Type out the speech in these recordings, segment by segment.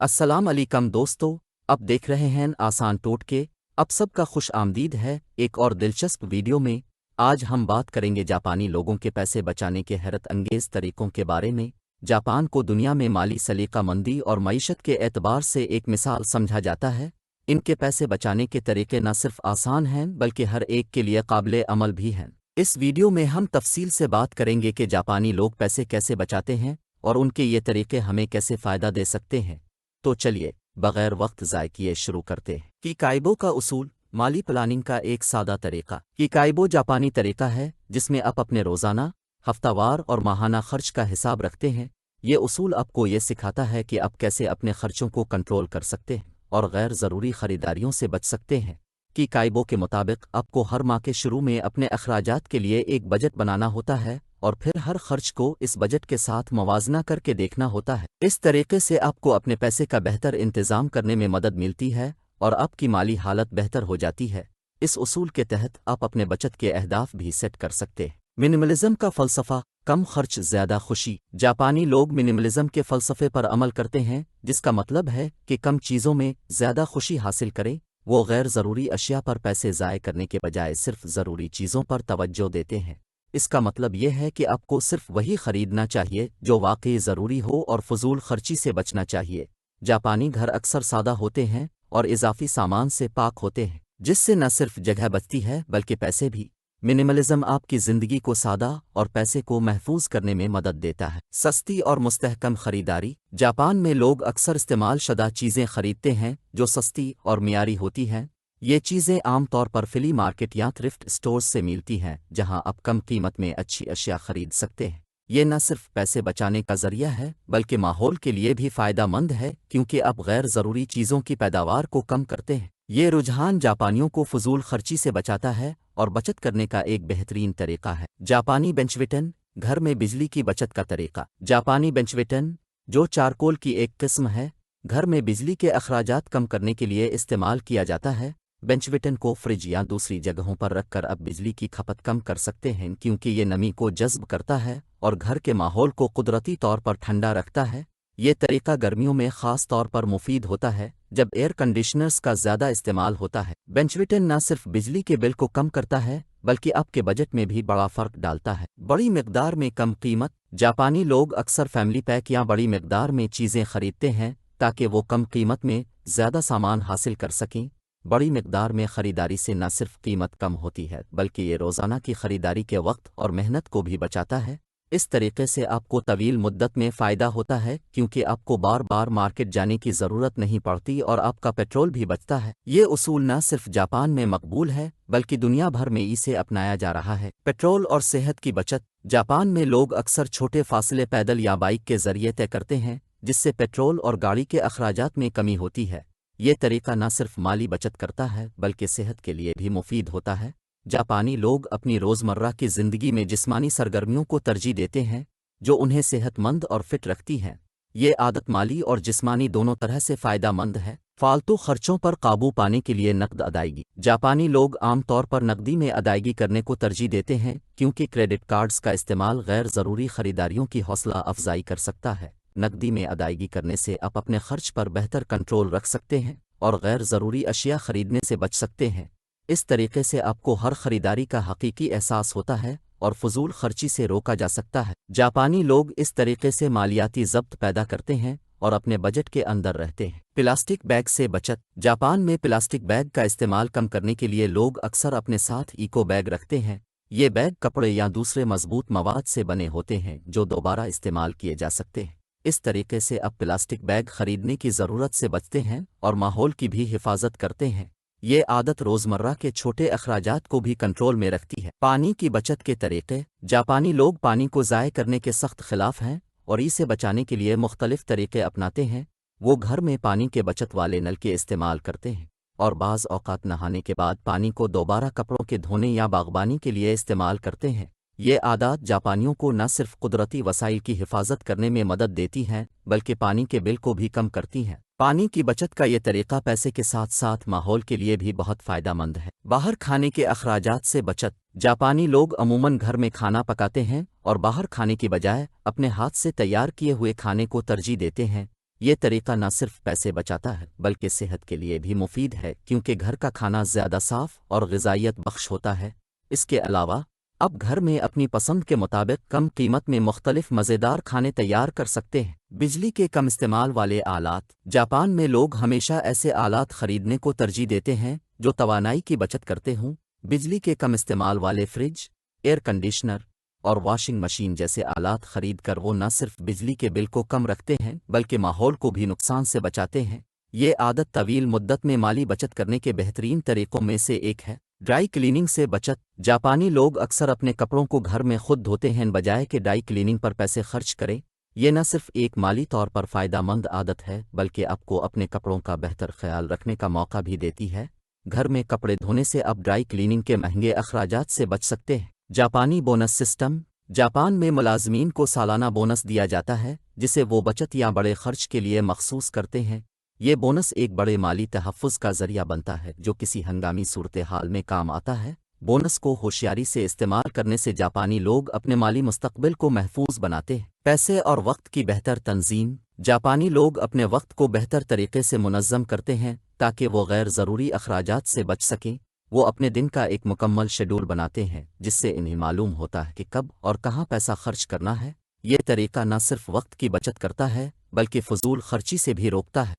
अस्सलाम अलैकुम दोस्तों। अब देख रहे हैं आसान टोटके। अब सबका खुश आमदीद है एक और दिलचस्प वीडियो में। आज हम बात करेंगे जापानी लोगों के पैसे बचाने के हैरत अंगेज तरीकों के बारे में। जापान को दुनिया में माली सलीकामंदी और मईशत के एतबार से एक मिसाल समझा जाता है। इनके पैसे बचाने के तरीके न सिर्फ आसान हैं बल्कि हर एक के लिए काबिल अमल भी हैं। इस वीडियो में हम तफसील से बात करेंगे कि जापानी लोग पैसे कैसे बचाते हैं और उनके ये तरीके हमें कैसे फ़ायदा दे सकते हैं। तो चलिए बग़ैर वक्त ज़ाय किए शुरू करते हैं। कीकाइबो का उसूल, माली प्लानिंग का एक सादा तरीका। कीकाइबो जापानी तरीका है जिसमें आप अपने रोज़ाना, हफ्तावार और माहाना खर्च का हिसाब रखते हैं। ये उसूल आपको ये सिखाता है कि आप कैसे अपने खर्चों को कंट्रोल कर सकते हैं और गैर ज़रूरी ख़रीदारियों से बच सकते हैं। कीकाइबो के मुताबिक आपको हर माह के शुरू में अपने अखराजात के लिए एक बजट बनाना होता है और फिर हर खर्च को इस बजट के साथ मवाजना करके देखना होता है। इस तरीके से आपको अपने पैसे का बेहतर इंतज़ाम करने में मदद मिलती है और आपकी माली हालत बेहतर हो जाती है। इस उसूल के तहत आप अपने बचत के अहदाफ भी सेट कर सकते हैं। मिनिमलिज्म का फ़लसफ़ा, कम खर्च ज़्यादा खुशी। जापानी लोग मिनिमलिज्म के फ़लसफ़े पर अमल करते हैं जिसका मतलब है कि कम चीज़ों में ज़्यादा खुशी हासिल करें। वो गैर ज़रूरी अशिया पर पैसे ज़ाय करने के बजाय सिर्फ ज़रूरी चीज़ों पर तवज्जो देते हैं। इसका मतलब यह है कि आपको सिर्फ वही खरीदना चाहिए जो वाकई ज़रूरी हो और फजूल खर्ची से बचना चाहिए। जापानी घर अक्सर सादा होते हैं और इजाफी सामान से पाक होते हैं जिससे न सिर्फ जगह बचती है बल्कि पैसे भी। मिनिमलिज्म आपकी ज़िंदगी को सादा और पैसे को महफूज करने में मदद देता है। सस्ती और मुस्तहकम खरीदारी। जापान में लोग अक्सर इस्तेमाल शुदा चीज़ें खरीदते हैं जो सस्ती और मियारी होती हैं। ये चीज़ें आमतौर पर फ्ली मार्केट या थ्रिफ्ट स्टोर्स से मिलती हैं जहां आप कम कीमत में अच्छी अशिया खरीद सकते हैं। ये न सिर्फ पैसे बचाने का जरिया है बल्कि माहौल के लिए भी फ़ायदा मंद है क्योंकि आप गैर ज़रूरी चीज़ों की पैदावार को कम करते हैं। ये रुझान जापानियों को फजूल खर्ची से बचाता है और बचत करने का एक बेहतरीन तरीका है। जापानी बेंचविटन, घर में बिजली की बचत का तरीका। जापानी बेंचविटन, जो चारकोल की एक किस्म है, घर में बिजली के अखराजात कम करने के लिए इस्तेमाल किया जाता है। बेंचविटन को फ्रिज या दूसरी जगहों पर रखकर आप बिजली की खपत कम कर सकते हैं क्योंकि ये नमी को जज़्ब करता है और घर के माहौल को कुदरती तौर पर ठंडा रखता है। ये तरीका गर्मियों में ख़ास तौर पर मुफीद होता है जब एयर कंडीशनर्स का ज़्यादा इस्तेमाल होता है। बेंचविटन न सिर्फ बिजली के बिल को कम करता है बल्कि आपके बजट में भी बड़ा फ़र्क डालता है। बड़ी मिकदार में कम कीमत। जापानी लोग अक्सर फैमिली पैक या बड़ी मिकदार में चीज़ें खरीदते हैं ताकि वो कम कीमत में ज़्यादा सामान हासिल कर सकें। बड़ी मिकदार में ख़रीदारी से न सिर्फ कीमत कम होती है बल्कि ये रोज़ाना की ख़रीदारी के वक्त और मेहनत को भी बचाता है। इस तरीके से आपको तवील मुद्दत में फ़ायदा होता है क्योंकि आपको बार बार मार्केट जाने की ज़रूरत नहीं पड़ती और आपका पेट्रोल भी बचता है। ये उसूल न सिर्फ जापान में मकबूल है बल्कि दुनिया भर में इसे अपनाया जा रहा है। पेट्रोल और सेहत की बचत। जापान में लोग अक्सर छोटे फासले पैदल या बाइक के ज़रिए तय करते हैं जिससे पेट्रोल और गाड़ी के अखराजात में कमी होती है। ये तरीका न सिर्फ माली बचत करता है बल्कि सेहत के लिए भी मुफीद होता है। जापानी लोग अपनी रोज़मर्रा की ज़िंदगी में जिस्मानी सरगर्मियों को तरजीह देते हैं जो उन्हें सेहतमंद और फिट रखती हैं। ये आदत माली और जिस्मानी दोनों तरह से फ़ायदा मंद है। फालतू खर्चों पर काबू पाने के लिए नकद अदायगी। जापानी लोग आमतौर पर नकदी में अदायगी करने को तरजीह देते हैं क्योंकि क्रेडिट कार्ड्स का इस्तेमाल गैर ज़रूरी ख़रीदारियों की हौसला अफजाई कर सकता है। नकदी में अदायगी करने से आप अपने खर्च पर बेहतर कंट्रोल रख सकते हैं और गैर ज़रूरी अशिया खरीदने से बच सकते हैं। इस तरीके से आपको हर खरीदारी का हकीकी एहसास होता है और फजूल खर्ची से रोका जा सकता है। जापानी लोग इस तरीके से मालियाती ज़ब्त पैदा करते हैं और अपने बजट के अंदर रहते हैं। प्लास्टिक बैग से बचत। जापान में प्लास्टिक बैग का इस्तेमाल कम करने के लिए लोग अक्सर अपने साथ इको बैग रखते हैं। ये बैग कपड़े या दूसरे मजबूत मवाद से बने होते हैं जो दोबारा इस्तेमाल किए जा सकते हैं। इस तरीके से आप प्लास्टिक बैग खरीदने की ज़रूरत से बचते हैं और माहौल की भी हिफाजत करते हैं। ये आदत रोज़मर्रा के छोटे अखराजात को भी कंट्रोल में रखती है। पानी की बचत के तरीके। जापानी लोग पानी को ज़ाय करने के सख्त खिलाफ हैं और इसे बचाने के लिए मुख्तलिफ तरीके अपनाते हैं। वो घर में पानी के बचत वाले नल के इस्तेमाल करते हैं और बाज़ औक़ात नहाने के बाद पानी को दोबारा कपड़ों के धोने या बागबानी के लिए इस्तेमाल करते हैं। ये आदत जापानियों को न सिर्फ कुदरती वसाइल की हिफाजत करने में मदद देती हैं बल्कि पानी के बिल को भी कम करती हैं। पानी की बचत का ये तरीका पैसे के साथ साथ माहौल के लिए भी बहुत फ़ायदेमंद है। बाहर खाने के अखराजात से बचत। जापानी लोग अमूमन घर में खाना पकाते हैं और बाहर खाने की बजाय अपने हाथ से तैयार किए हुए खाने को तरजीह देते हैं। ये तरीका न सिर्फ पैसे बचाता है बल्कि सेहत के लिए भी मुफीद है क्योंकि घर का खाना ज़्यादा साफ और ग़िज़ाइयत बख्श होता है। इसके अलावा अब घर में अपनी पसंद के मुताबिक कम कीमत में मुख्तलिफ मज़ेदार खाने तैयार कर सकते हैं। बिजली के कम इस्तेमाल वाले आलात। जापान में लोग हमेशा ऐसे आलात खरीदने को तरजीह देते हैं जो तवानाई की बचत करते हों। बिजली के कम इस्तेमाल वाले फ्रिज, एयर कंडीशनर और वॉशिंग मशीन जैसे आलात खरीद कर वो न सिर्फ बिजली के बिल को कम रखते हैं बल्कि माहौल को भी नुकसान से बचाते हैं। ये आदत तवील मुद्दत में माली बचत करने के बेहतरीन तरीकों में से एक है। ड्राई क्लीनिंग से बचत। जापानी लोग अक्सर अपने कपड़ों को घर में खुद धोते हैं बजाय कि ड्राई क्लीनिंग पर पैसे खर्च करें। ये न सिर्फ एक माली तौर पर फ़ायदेमंद आदत है बल्कि आपको अपने कपड़ों का बेहतर ख्याल रखने का मौका भी देती है। घर में कपड़े धोने से आप ड्राई क्लीनिंग के महंगे अखराजात से बच सकते हैं। जापानी बोनस सिस्टम। जापान में मुलाजमीन को सालाना बोनस दिया जाता है जिसे वो बचत या बड़े खर्च के लिए मखसूस करते हैं। ये बोनस एक बड़े माली तहफ़्फ़ुज़ का ज़रिया बनता है जो किसी हंगामी सूरत हाल में काम आता है। बोनस को होशियारी से इस्तेमाल करने से जापानी लोग अपने माली मुस्तक़बिल को महफूज बनाते हैं। पैसे और वक्त की बेहतर तंजीम। जापानी लोग अपने वक्त को बेहतर तरीके से मुनज़्ज़म करते हैं ताकि वो गैर ज़रूरी अखराजात से बच सकें। वो अपने दिन का एक मुकम्मल शेड्यूल बनाते हैं जिससे इन्हें मालूम होता है कि कब और कहाँ पैसा खर्च करना है। ये तरीका न सिर्फ वक्त की बचत करता है बल्कि फ़ुज़ूल खर्ची से भी रोकता है।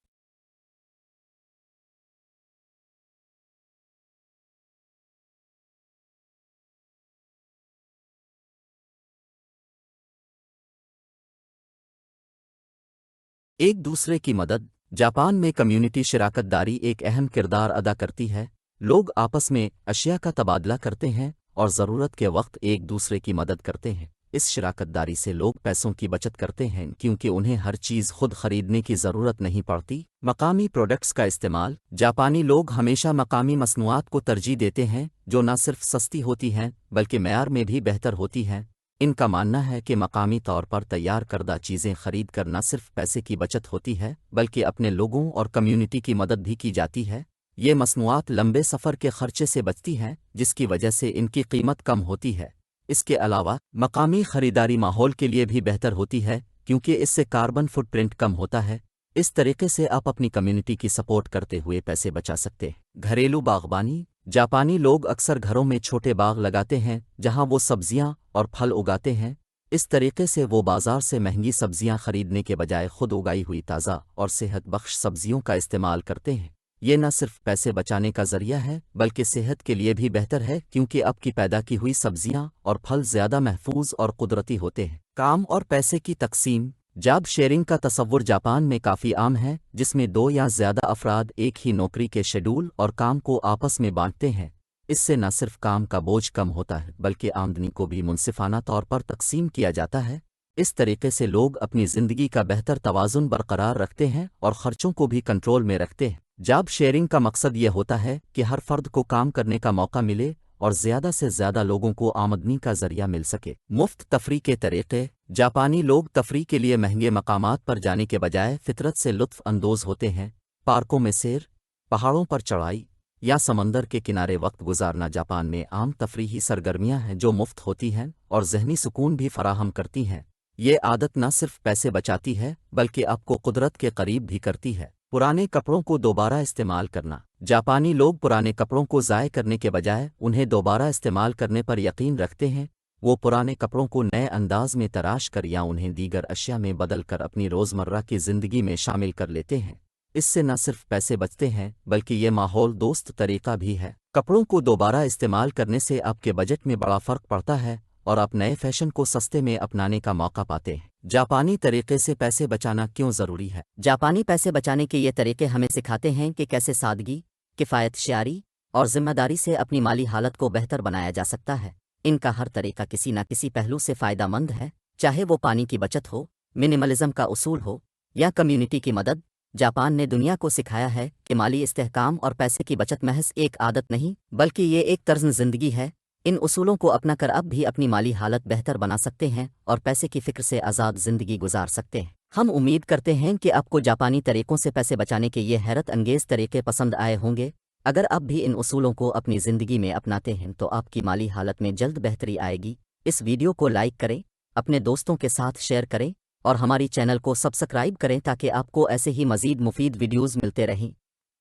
एक दूसरे की मदद। जापान में कम्युनिटी शराकतदारी एक अहम किरदार अदा करती है। लोग आपस में अशिया का तबादला करते हैं और ज़रूरत के वक्त एक दूसरे की मदद करते हैं। इस शराकतदारी से लोग पैसों की बचत करते हैं क्योंकि उन्हें हर चीज़ खुद खरीदने की ज़रूरत नहीं पड़ती। मकामी प्रोडक्ट्स का इस्तेमाल। जापानी लोग हमेशा मकामी मसनूआत को तरजीह देते हैं जो न सिर्फ सस्ती होती हैं बल्कि मेयार में भी बेहतर होती हैं। इनका मानना है कि मकामी तौर पर तैयार करदा चीज़ें खरीद कर न सिर्फ पैसे की बचत होती है बल्कि अपने लोगों और कम्युनिटी की मदद भी की जाती है। ये मसनूआत लंबे सफ़र के खर्चे से बचती हैं जिसकी वजह से इनकी कीमत कम होती है। इसके अलावा मकामी ख़रीदारी माहौल के लिए भी बेहतर होती है क्योंकि इससे कार्बन फुटप्रिंट कम होता है। इस तरीके से आप अपनी कम्युनिटी की सपोर्ट करते हुए पैसे बचा सकते हैं। घरेलू बागबानी। जापानी लोग अक्सर घरों में छोटे बाग लगाते हैं जहां वो सब्जियां और फल उगाते हैं। इस तरीके से वो बाजार से महंगी सब्जियां खरीदने के बजाय खुद उगाई हुई ताज़ा और सेहत बख्श सब्जियों का इस्तेमाल करते हैं। ये न सिर्फ पैसे बचाने का ज़रिया है बल्कि सेहत के लिए भी बेहतर है क्योंकि आपकी पैदा की हुई सब्जियां और फल ज़्यादा महफूज और कुदरती होते हैं। काम और पैसे की तकसीम। जॉब शेयरिंग का तसव्वुर जापान में काफ़ी आम है जिसमें दो या ज़्यादा अफराद एक ही नौकरी के शेड्यूल और काम को आपस में बांटते हैं। इससे न सिर्फ काम का बोझ कम होता है बल्कि आमदनी को भी मुनसिफाना तौर पर तकसीम किया जाता है। इस तरीके से लोग अपनी ज़िंदगी का बेहतर तवाज़ुन बरकरार रखते हैं और ख़र्चों को भी कंट्रोल में रखते हैं। जॉब शेयरिंग का मकसद ये होता है कि हर फर्द को काम करने का मौका मिले और ज़्यादा से ज़्यादा लोगों को आमदनी का ज़रिया मिल सके। मुफ्त तफरी के तरीक़े। जापानी लोग तफरी के लिए महंगे मकामात पर जाने के बजाय फितरत से लुत्फ़ अंदोज़ होते हैं। पार्कों में सैर, पहाड़ों पर चढ़ाई या समंदर के किनारे वक्त गुजारना जापान में आम तफरीही सरगर्मियां हैं जो मुफ्त होती हैं और ज़हनी सुकून भी फराहम करती हैं। ये आदत न सिर्फ पैसे बचाती है बल्कि आपको कुदरत के करीब भी करती है। पुराने कपड़ों को दोबारा इस्तेमाल करना। जापानी लोग पुराने कपड़ों को ज़ाय करने के बजाय उन्हें दोबारा इस्तेमाल करने पर यकीन रखते हैं। वो पुराने कपड़ों को नए अंदाज में तराश कर या उन्हें दीगर अशिया में बदल कर अपनी रोज़मर्रा की ज़िंदगी में शामिल कर लेते हैं। इससे न सिर्फ पैसे बचते हैं बल्कि ये माहौल दोस्त तरीका भी है। कपड़ों को दोबारा इस्तेमाल करने से आपके बजट में बड़ा फ़र्क पड़ता है और आप नए फैशन को सस्ते में अपनाने का मौका पाते हैं। जापानी तरीके से पैसे बचाना क्यों ज़रूरी है? जापानी पैसे बचाने के ये तरीके हमें सिखाते हैं कि कैसे सादगी, किफ़ायत शारी और ज़िम्मेदारी से अपनी माली हालत को बेहतर बनाया जा सकता है। इनका हर तरीका किसी न किसी पहलू से फ़ायदेमंद है, चाहे वो पानी की बचत हो, मिनिमलिज़म का उसूल हो या कम्युनिटी की मदद। जापान ने दुनिया को सिखाया है कि माली इस्तेहकाम और पैसे की बचत महज एक आदत नहीं बल्कि ये एक तर्ज़ ज़िंदगी है। इन उसूलों को अपना कर अब भी अपनी माली हालत बेहतर बना सकते हैं और पैसे की फ़िक्र से आज़ाद ज़िंदगी गुजार सकते हैं। हम उम्मीद करते हैं कि आपको जापानी तरीक़ों से पैसे बचाने के ये हैरत अंगेज़ तरीके पसंद आए होंगे। अगर आप भी इन उसूलों को अपनी ज़िंदगी में अपनाते हैं तो आपकी माली हालत में जल्द बेहतरी आएगी। इस वीडियो को लाइक करें, अपने दोस्तों के साथ शेयर करें اور ہماری چینل کو سبسکرائب کریں تاکہ آپ کو ایسے ہی مزید مفید ویڈیوز ملتے رہیں۔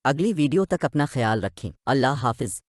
اگلی ویڈیو تک اپنا خیال رکھیں۔ اللہ حافظ۔